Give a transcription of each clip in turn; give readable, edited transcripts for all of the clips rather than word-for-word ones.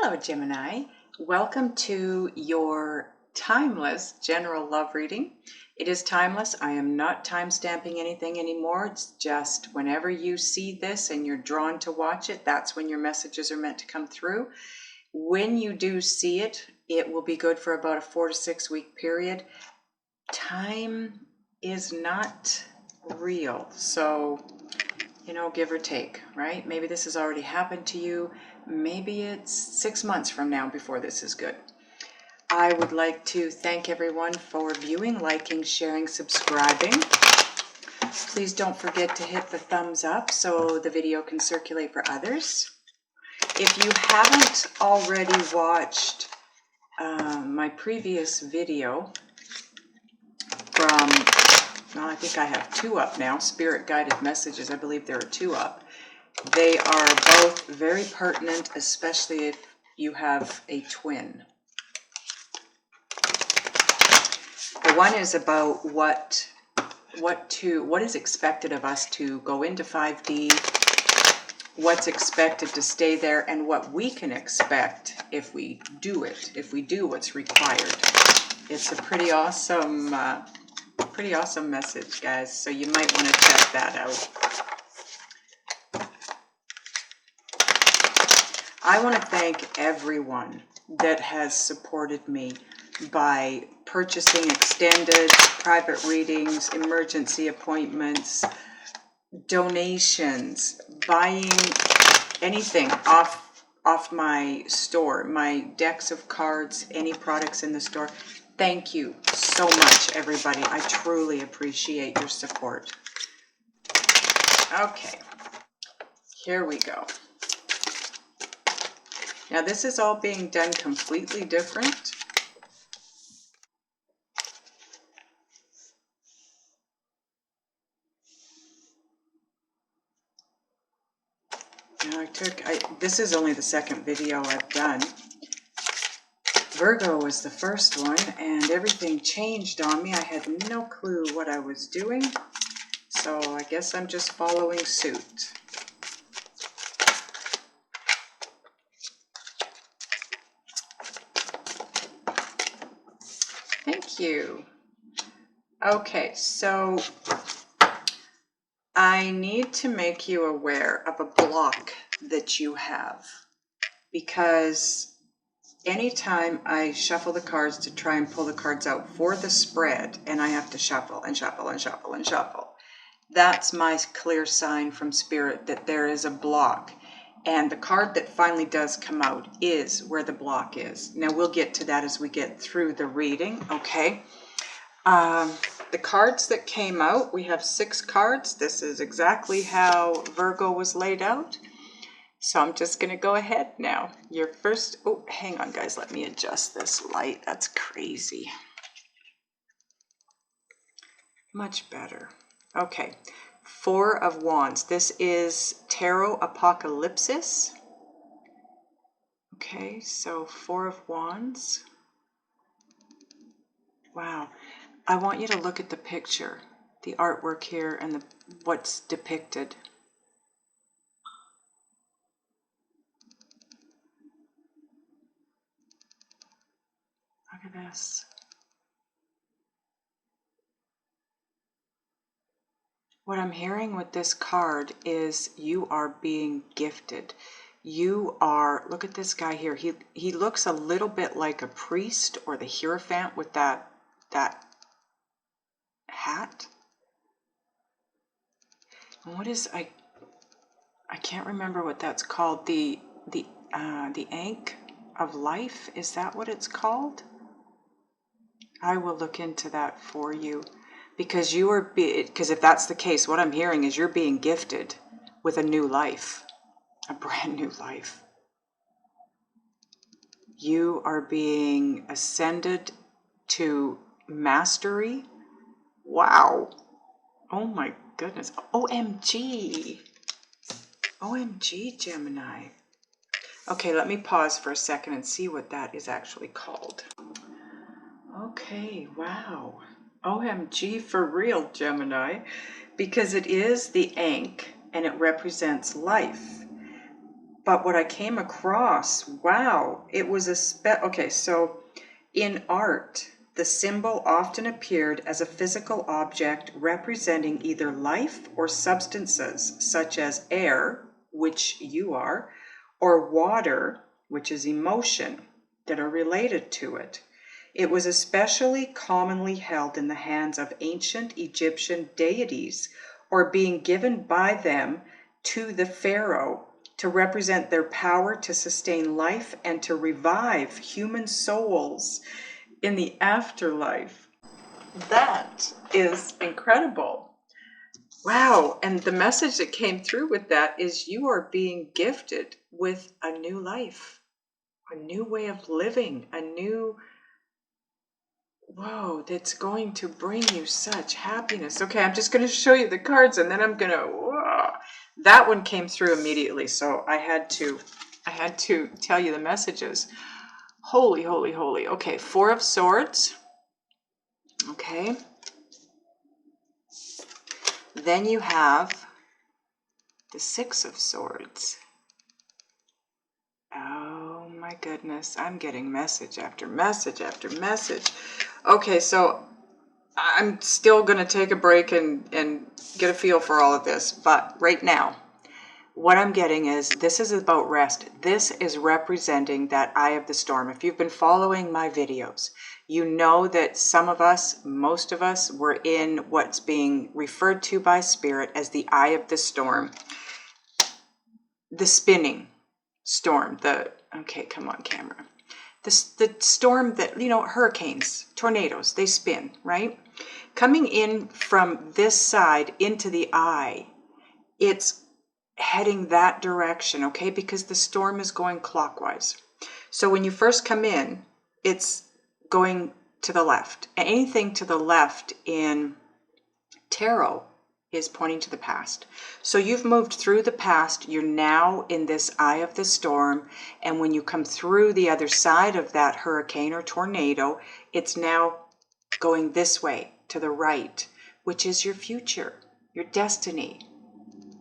Hello, Gemini. Welcome to your timeless general love reading. It is timeless. I am not time stamping anything anymore. It's just whenever you see this and you're drawn to watch it, that's when your messages are meant to come through. When you do see it, it will be good for about a 4 to 6 week period. Time is not real. So, give or take, right? Maybe this has already happened to you. Maybe it's 6 months from now before this is good. I would like to thank everyone for viewing, liking, sharing, subscribing. Please don't forget to hit the thumbs up so the video can circulate for others. If you haven't already watched my previous video from, well, I think I have 2 up now, Spirit Guided Messages, I believe there are 2 up. They are both very pertinent, especially if you have a twin. The one is about what is expected of us to go into 5D, what's expected to stay there, and what we can expect if we do it, if we do what's required. It's a pretty awesome message, guys, so you might want to check that out. I want to thank everyone that has supported me by purchasing extended private readings, emergency appointments, donations, buying anything off my store, my decks of cards, any products in the store. Thank you so much, everybody. I truly appreciate your support. Okay, here we go. Now this is all being done completely different. Now this is only the second video I've done. Virgo was the first one and everything changed on me. I had no clue what I was doing. So I guess I'm just following suit. Thank you. Okay, so I need to make you aware of a block that you have, because anytime I shuffle the cards to try and pull the cards out for the spread, and I have to shuffle and shuffle and shuffle and shuffle, that's my clear sign from Spirit that there is a block. And the card that finally does come out is where the block is. Now we'll get to that as we get through the reading, okay? The cards that came out, we have 6 cards. This is exactly how Virgo was laid out. So I'm just going to go ahead now. Your first, oh, hang on guys, let me adjust this light. That's crazy. Much better. Okay, 4 of Wands. This is Tarot Apocalypsis. Okay, so 4 of Wands. Wow. I want you to look at the picture, the artwork here, and what's depicted. Look at this. What I'm hearing with this card is you are being gifted. You are, look at this guy here. He looks a little bit like a priest or the Hierophant with that hat. And what is, I can't remember what that's called. The Ankh of Life, is that what it's called? I will look into that for you, because because if that's the case, what I'm hearing is you're being gifted with a new life, a brand new life. You are being ascended to mastery. Wow. Oh my goodness. OMG. OMG, Gemini. Okay, let me pause for a second and see what that is actually called. Okay, wow. OMG for real, Gemini, because it is the Ankh and it represents life. But what I came across, wow, it was okay, so in art, the symbol often appeared as a physical object representing either life or substances, such as air, which you are, or water, which is emotion, that are related to it. It was especially commonly held in the hands of ancient Egyptian deities, or being given by them to the pharaoh to represent their power to sustain life and to revive human souls in the afterlife. That is incredible. Wow. And the message that came through with that is you are being gifted with a new life, a new way of living, a new, whoa, that's going to bring you such happiness. Okay, I'm just going to show you the cards and then I'm going to, whoa. That one came through immediately, so I had to tell you the messages. Holy, holy, holy. Okay, 4 of Swords. Okay. Then you have the 6 of Swords. Oh my goodness, I'm getting message after message after message. Okay, so I'm still going to take a break and get a feel for all of this, but right now, what I'm getting is this is about rest. This is representing that eye of the storm. If you've been following my videos, you know that some of us, most of us, were in what's being referred to by Spirit as the eye of the storm. The spinning storm, okay, come on camera. The storm that, you know, hurricanes, tornadoes, they spin, right? Coming in from this side into the eye, it's heading that direction, okay? Because the storm is going clockwise. So when you first come in, it's going to the left. Anything to the left in tarot is pointing to the past. So you've moved through the past. You're now in this eye of the storm. And when you come through the other side of that hurricane or tornado, it's now going this way to the right, which is your future, your destiny,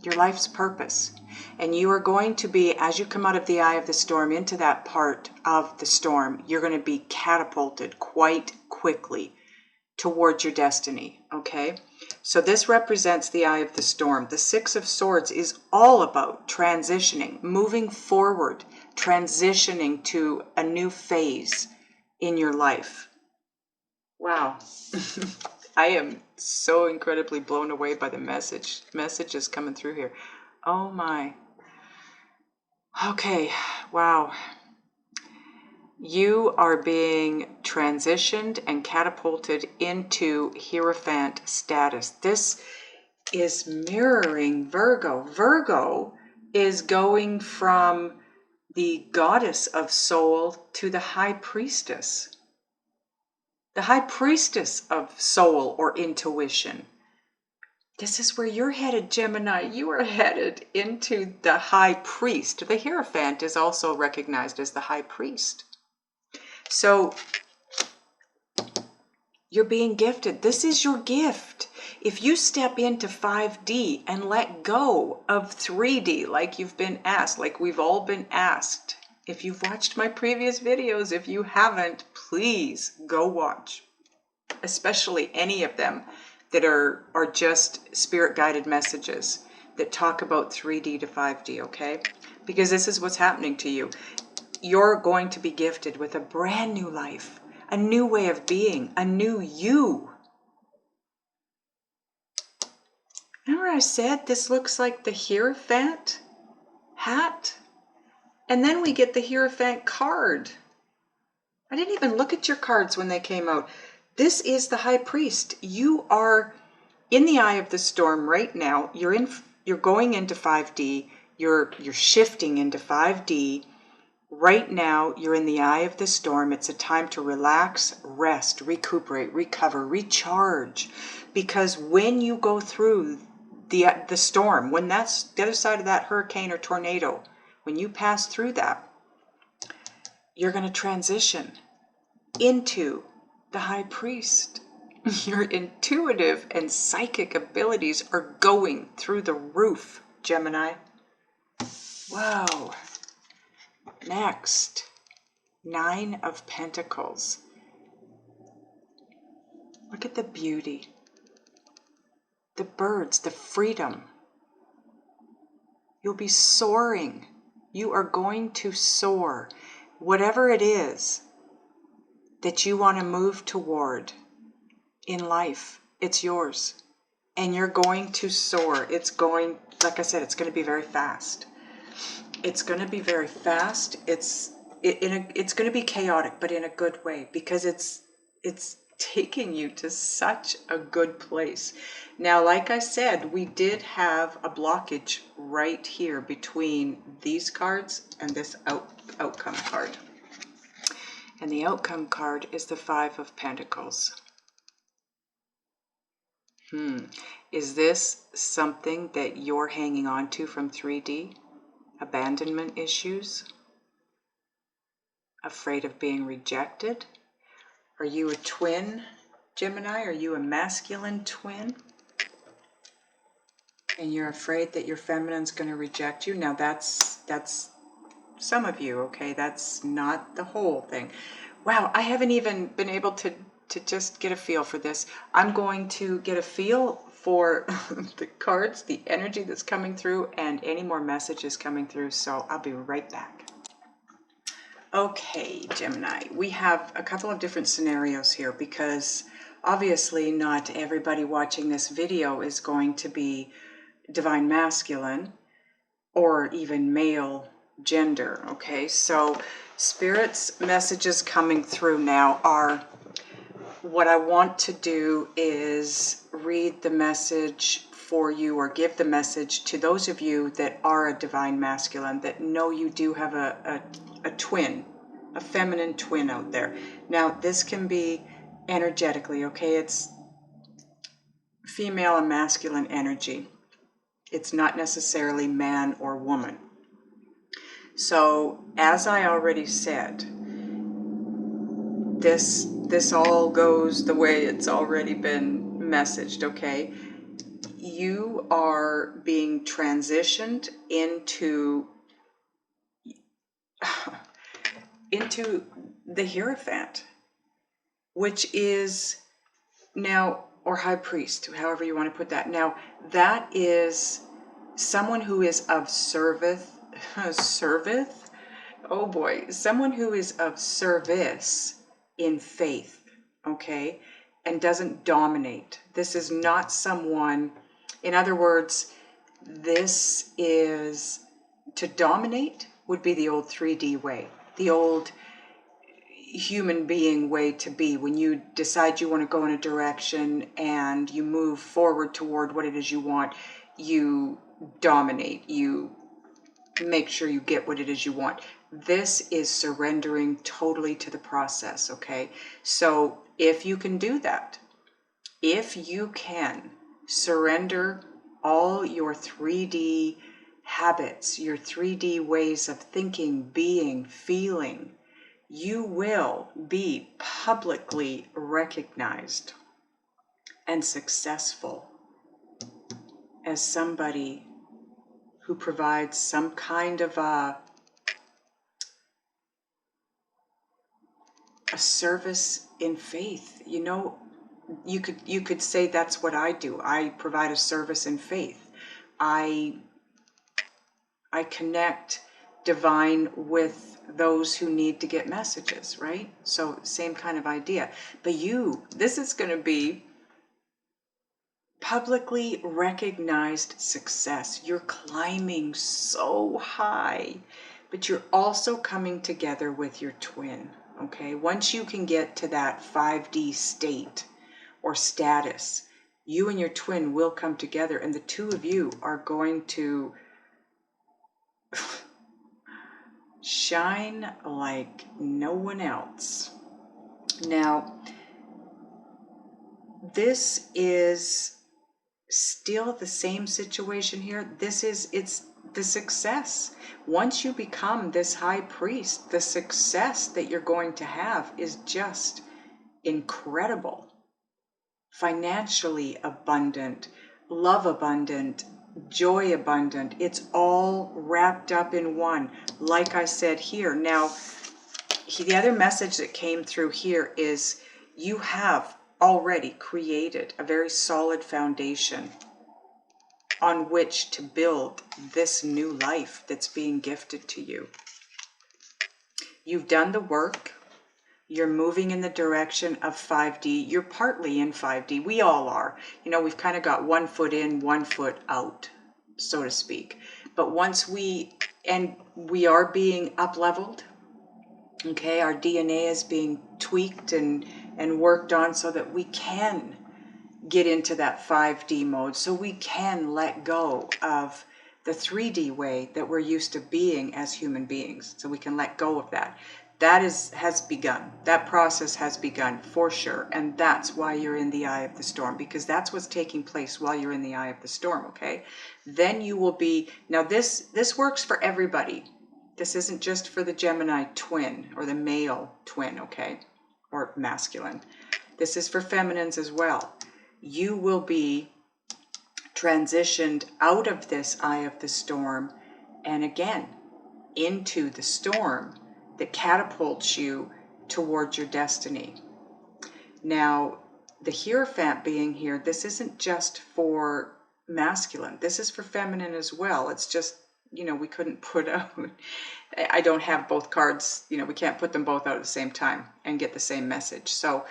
your life's purpose. And you are going to be, as you come out of the eye of the storm into that part of the storm, you're going to be catapulted quite quickly towards your destiny, okay? So this represents the eye of the storm. The 6 of Swords is all about transitioning, moving forward, transitioning to a new phase in your life. Wow. I am so incredibly blown away by the messages coming through here. Oh my. Okay, wow. You are being transitioned and catapulted into Hierophant status. This is mirroring Virgo. Virgo is going from the goddess of soul to the high priestess. The high priestess of soul or intuition. This is where you're headed, Gemini. You are headed into the high priest. The Hierophant is also recognized as the high priest. So you're being gifted. This is your gift. If you step into 5D and let go of 3D like you've been asked, like we've all been asked. If you've watched my previous videos, if you haven't, please go watch. Especially any of them that are just spirit-guided messages that talk about 3D to 5D, okay? Because this is what's happening to you. You're going to be gifted with a brand new life, a new way of being, a new you. Remember I said this looks like the Hierophant hat? And then we get the Hierophant card. I didn't even look at your cards when they came out. This is the high priest. You are in the eye of the storm right now. You're going into 5D. You're shifting into 5D. Right now, you're in the eye of the storm. It's a time to relax, rest, recuperate, recover, recharge. Because when you go through the storm, when that's the other side of that hurricane or tornado, when you pass through that, you're going to transition into the high priest. Your intuitive and psychic abilities are going through the roof, Gemini. Wow. Next, 9 of Pentacles. Look at the beauty. The birds, the freedom. You'll be soaring. You are going to soar. Whatever it is that you want to move toward in life, it's yours. And you're going to soar. It's going, like I said, it's going to be very fast. It's going to be very fast. It's going to be chaotic, but in a good way, because it's taking you to such a good place. Now, like I said, we did have a blockage right here between these cards and this outcome card. And the outcome card is the 5 of Pentacles. Is this something that you're hanging on to from 3D? Abandonment issues? Afraid of being rejected? Are you a twin, Gemini? Are you a masculine twin? And you're afraid that your feminine's going to reject you? Now that's some of you, okay? That's not the whole thing. Wow, I haven't even been able to just get a feel for this. I'm going to get a feel for the cards, the energy that's coming through, and any more messages coming through. So I'll be right back. Okay, Gemini, we have a couple of different scenarios here because obviously not everybody watching this video is going to be divine masculine or even male gender, okay? So Spirit's messages coming through now are, what I want to do is read the message for you, or give the message to those of you that are a divine masculine, that know you do have a twin, a feminine twin out there. Now, this can be energetically, okay? It's female and masculine energy. It's not necessarily man or woman. So, as I already said, this all goes the way it's already been messaged, okay? You are being transitioned into the Hierophant, which is now, or High Priest, however you want to put that. Now, that is someone who is of service, oh boy, someone who is of service in faith, okay, and doesn't dominate. This is not someone, in other words, this is, to dominate would be the old 3D way, the old human being way to be. When you decide you want to go in a direction and you move forward toward what it is you want, you dominate, you make sure you get what it is you want. This is surrendering totally to the process, okay? So if you can do that, if you can surrender all your 3D habits, your 3D ways of thinking, being, feeling, you will be publicly recognized and successful as somebody who provides some kind of a service in faith. You know, you could say that's what I do. I provide a service in faith. I connect divine with those who need to get messages, right? So same kind of idea. But this is going to be publicly recognized success. You're climbing so high, but you're also coming together with your twin, okay? Once you can get to that 5D state or status, you and your twin will come together, and the two of you are going to shine like no one else. Now, this is still the same situation here. It's the success. Once you become this high priest, the success that you're going to have is just incredible. Financially abundant, love abundant, joy abundant. It's all wrapped up in one, like I said here. Now, the other message that came through here is you have already created a very solid foundation on which to build this new life that's being gifted to you. You've done the work. You're moving in the direction of 5D. You're partly in 5D. We all are. You know, we've kind of got one foot in, one foot out, so to speak. But once we are being up-leveled, okay, our DNA is being tweaked and worked on so that we can get into that 5D mode, so we can let go of the 3D way that we're used to being as human beings. So we can let go of that. That has begun. That process has begun for sure. And that's why you're in the eye of the storm, because that's what's taking place while you're in the eye of the storm, okay? Then you will be, now this works for everybody. This isn't just for the Gemini twin or the male twin, okay? Or masculine. This is for feminines as well. You will be transitioned out of this eye of the storm and again into the storm that catapults you towards your destiny. Now, the Hierophant being here, this isn't just for masculine. This is for feminine as well. It's just, you know, we couldn't put out, I don't have both cards, you know, we can't put them both out at the same time and get the same message. So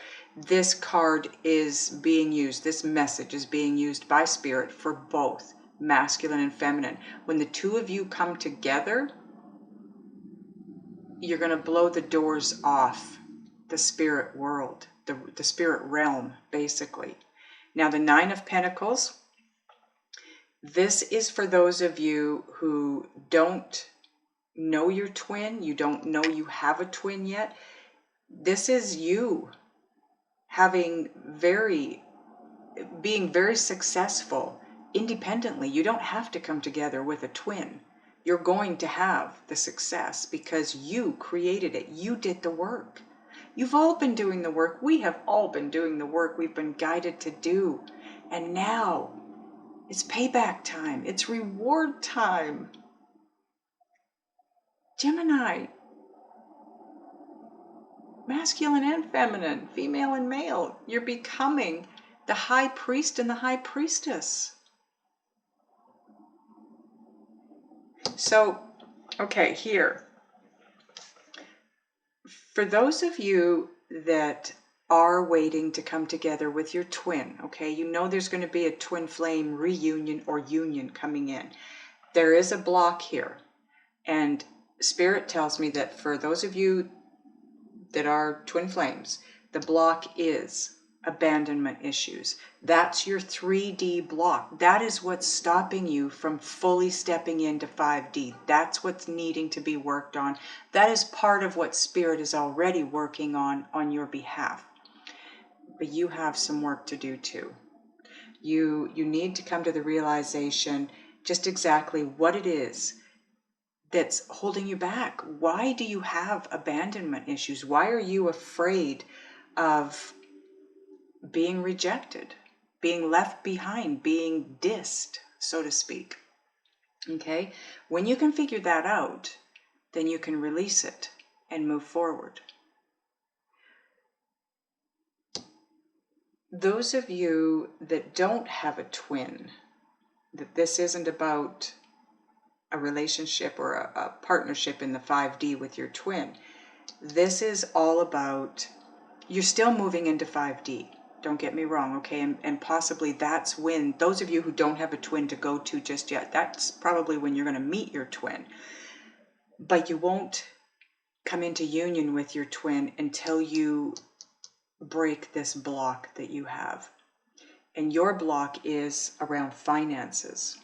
this card is being used, this message is being used by Spirit for both masculine and feminine. When the two of you come together, you're going to blow the doors off the spirit world, the spirit realm, basically. Now, the Nine of Pentacles, this is for those of you who don't know your twin, you don't know you have a twin yet. This is you being very successful independently. You don't have to come together with a twin. You're going to have the success because you created it. You did the work. You've all been doing the work. We have all been doing the work we've been guided to do. And now it's payback time. It's reward time. Gemini, masculine and feminine, female and male, you're becoming the high priest and the high priestess. So, okay, here. For those of you that are waiting to come together with your twin, okay, you know there's going to be a twin flame reunion or union coming in. There is a block here. And Spirit tells me that for those of you that are twin flames, the block is abandonment issues. That's your 3D block. That is what's stopping you from fully stepping into 5D. That's what's needing to be worked on. That is part of what Spirit is already working on your behalf. But you have some work to do too. You need to come to the realization just exactly what it is that's holding you back. Why do you have abandonment issues? Why are you afraid of being rejected, being left behind, being dissed, so to speak? Okay, when you can figure that out, then you can release it and move forward. Those of you that don't have a twin, that this isn't about a relationship or a partnership in the 5D with your twin. This is all about, you're still moving into 5D. Don't get me wrong, okay? And possibly that's when, those of you who don't have a twin to go to just yet, that's probably when you're going to meet your twin. But you won't come into union with your twin until you break this block that you have. And your block is around finances.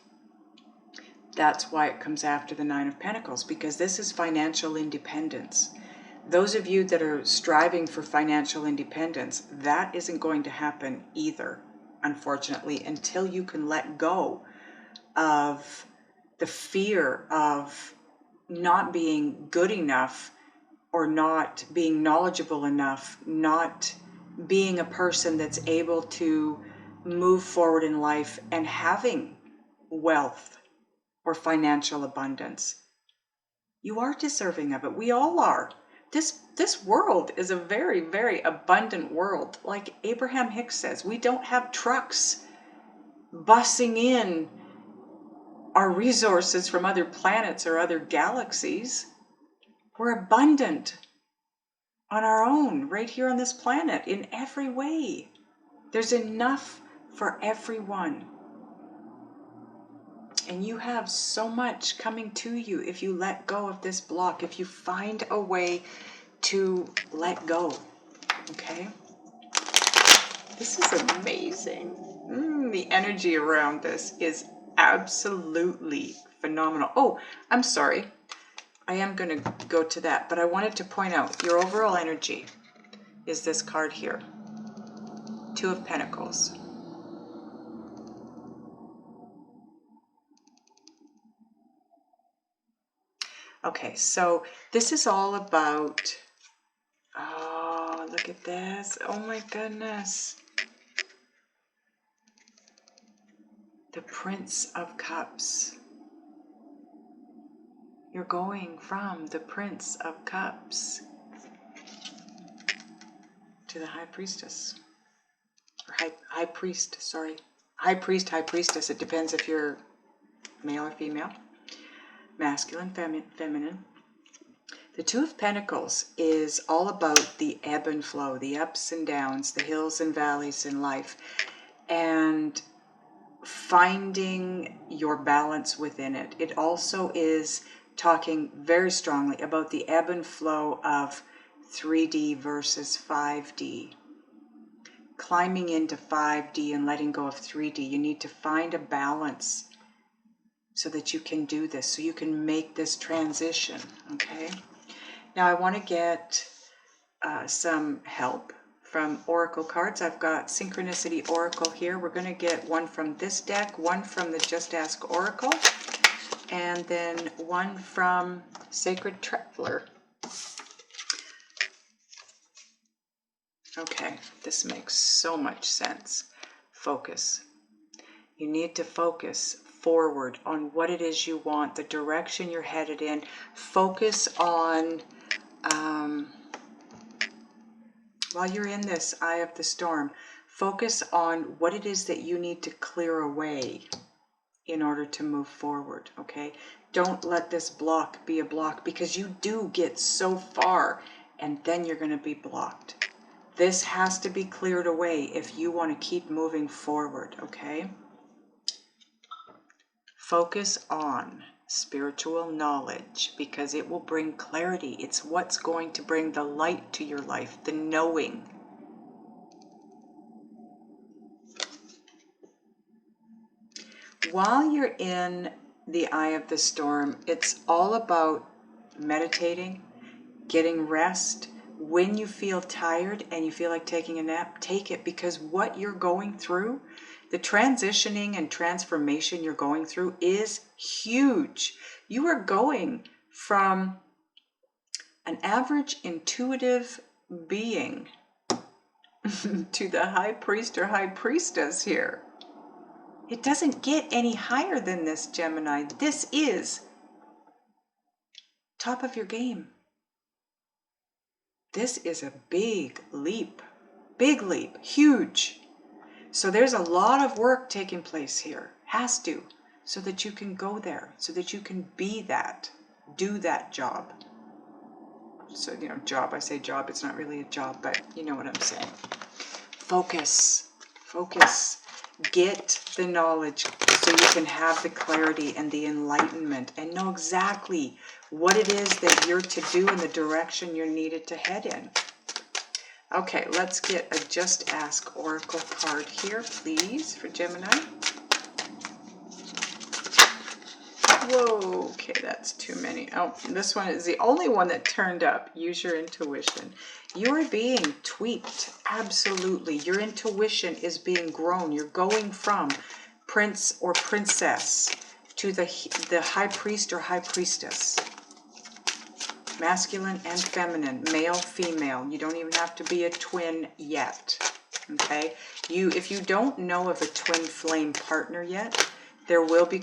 That's why it comes after the Nine of Pentacles, because this is financial independence. Those of you that are striving for financial independence, that isn't going to happen either, unfortunately, until you can let go of the fear of not being good enough or not being knowledgeable enough, not being a person that's able to move forward in life and having wealth or financial abundance. You are deserving of it. We all are. This world is a very, very abundant world. Like Abraham Hicks says, we don't have trucks bussing in our resources from other planets or other galaxies. We're abundant on our own, right here on this planet, in every way. There's enough for everyone. And you have so much coming to you if you let go of this block, if you find a way to let go. Okay? This is amazing. The energy around this is absolutely phenomenal. Oh, I'm sorry. I am going to go to that, but I wanted to point out your overall energy is this card here. Two of Pentacles. Okay, so this is all about, oh, look at this. Oh my goodness. The Prince of Cups. You're going from the Prince of Cups to the High Priestess. Or High Priest, sorry. High Priest, High Priestess. It depends if you're male or female. Masculine, feminine. The Two of Pentacles is all about the ebb and flow, the ups and downs, the hills and valleys in life, and finding your balance within it. It also is talking very strongly about the ebb and flow of 3D versus 5D. Climbing into 5D and letting go of 3D. You need to find a balance so that you can do this, so you can make this transition, okay? Now I want to get some help from Oracle cards. I've got Synchronicity Oracle here. We're going to get one from this deck, one from the Just Ask Oracle, and then one from Sacred Traveler. Okay, this makes so much sense. Focus. You need to focus forward on what it is you want, the direction you're headed in. Focus on, while you're in this eye of the storm, focus on what it is that you need to clear away in order to move forward, okay? Don't let this block be a block, because you do get so far and then you're going to be blocked. This has to be cleared away if you want to keep moving forward, okay? Focus on spiritual knowledge, because it will bring clarity. It's what's going to bring the light to your life, the knowing. While you're in the eye of the storm, it's all about meditating, getting rest. When you feel tired and you feel like taking a nap, take it, because what you're going through, the transitioning and transformation you're going through is huge. You are going from an average intuitive being to the High Priest or High Priestess here. It doesn't get any higher than this, Gemini. This is top of your game. This is a big leap, huge. So there's a lot of work taking place here, has to, so that you can go there, so that you can be that, do that job. So, you know, job, I say job, it's not really a job, but you know what I'm saying. Focus, focus, get the knowledge so you can have the clarity and the enlightenment and know exactly what it is that you're to do and the direction you're needed to head in. Okay, let's get a Just Ask Oracle card here, please, for Gemini. Whoa, okay, that's too many. Oh, this one is the only one that turned up. Use your intuition. You are being tweaked, absolutely. Your intuition is being grown. You're going from prince or princess to the high priest or high priestess. Masculine and feminine, male, female. You don't even have to be a twin yet, okay? If you don't know of a twin flame partner yet, There will be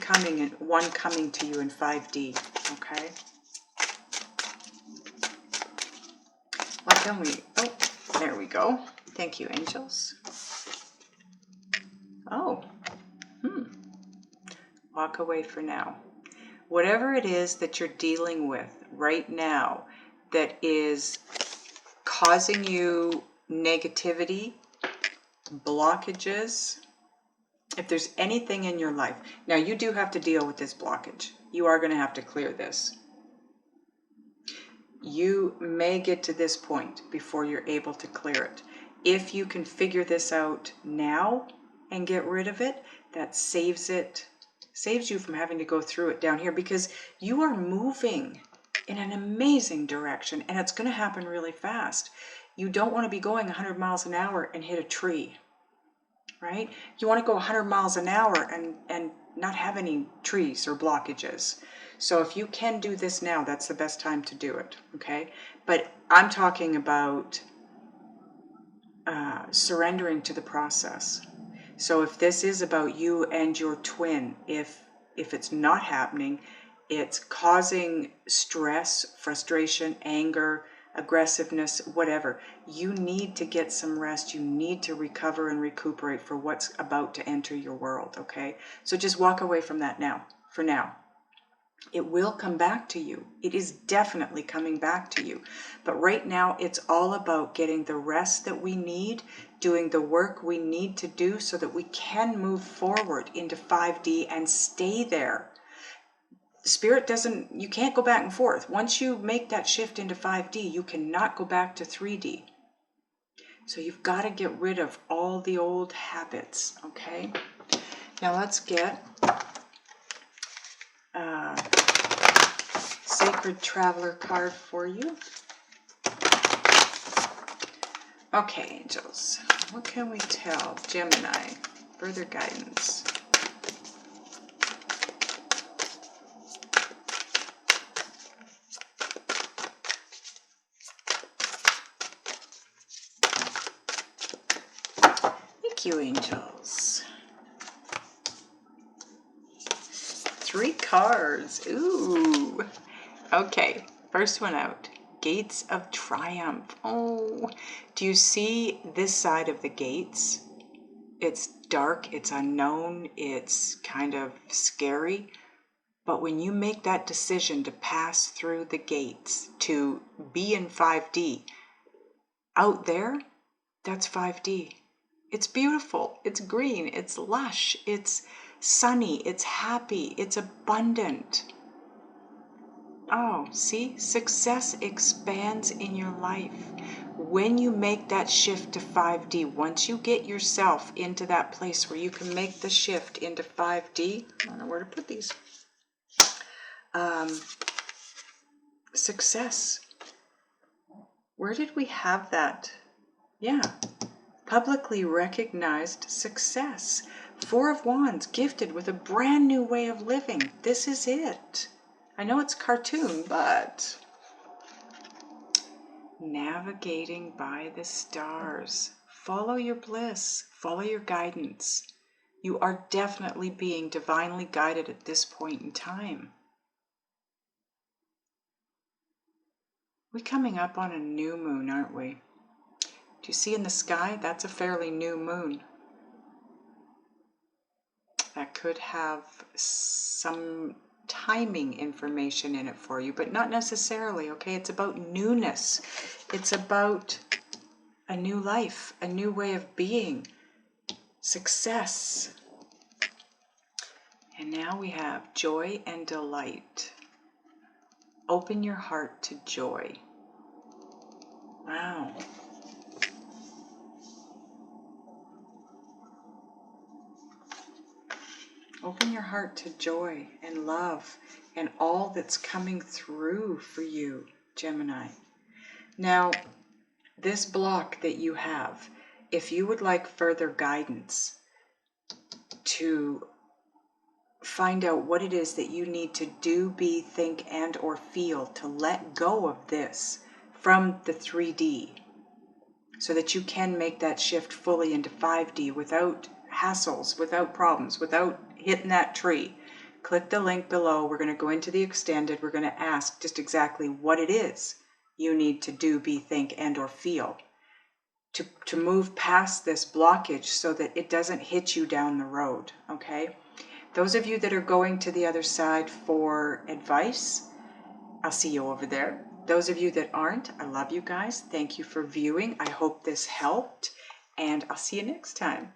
one coming to you in 5D, okay? What can we, oh, there we go. Thank you, angels. Oh, walk away for now. Whatever it is that you're dealing with right now that is causing you negativity, blockages, if there's anything in your life, now you do have to deal with this blockage. You are going to have to clear this. You may get to this point before you're able to clear it. If you can figure this out now and get rid of it, that saves you from having to go through it down here, because you are moving in an amazing direction and it's going to happen really fast. You don't want to be going 100 miles an hour and hit a tree, right? You want to go 100 miles an hour and not have any trees or blockages. So if you can do this now, that's the best time to do it, okay? But I'm talking about surrendering to the process. So if this is about you and your twin, if it's not happening, it's causing stress, frustration, anger, aggressiveness, whatever, you need to get some rest. You need to recover and recuperate for what's about to enter your world, okay? So just walk away from that now, for now. It will come back to you. It is definitely coming back to you. But right now, it's all about getting the rest that we need, doing the work we need to do so that we can move forward into 5D and stay there. Spirit you can't go back and forth. Once you make that shift into 5D, you cannot go back to 3D. So you've got to get rid of all the old habits, okay? Now let's get Sacred Traveler card for you. Okay, angels, what can we tell Gemini? Further guidance. Thank you, angels. 3 cards. Ooh. Okay, first one out. Gates of Triumph. Oh, do you see this side of the gates? It's dark, it's unknown, it's kind of scary. But when you make that decision to pass through the gates, to be in 5D, out there, that's 5D. It's beautiful, it's green, it's lush, it's sunny, it's happy, it's abundant. Oh, see, success expands in your life. When you make that shift to 5D, once you get yourself into that place where you can make the shift into 5D, I don't know where to put these. Success. Where did we have that? Yeah. Publicly recognized success. 4 of Wands, gifted with a brand new way of living. This is it. I know it's cartoon, but navigating by the stars. Follow your bliss. Follow your guidance. You are definitely being divinely guided at this point in time. We're coming up on a new moon, aren't we? Do you see in the sky? That's a fairly new moon. That could have some timing information in it for you, but not necessarily, okay? It's about newness. It's about a new life, a new way of being, success. And now we have joy and delight. Open your heart to joy. Wow. Open your heart to joy and love and all that's coming through for you, Gemini. Now, this block that you have, if you would like further guidance to find out what it is that you need to do, be, think, and or feel to let go of this from the 3D so that you can make that shift fully into 5D without hassles, without problems, without hitting that tree. Click the link below. We're going to go into the extended. We're going to ask just exactly what it is you need to do, be, think, and or feel to move past this blockage so that it doesn't hit you down the road, okay? Those of you that are going to the other side for advice, I'll see you over there. Those of you that aren't, I love you guys. Thank you for viewing. I hope this helped, and I'll see you next time.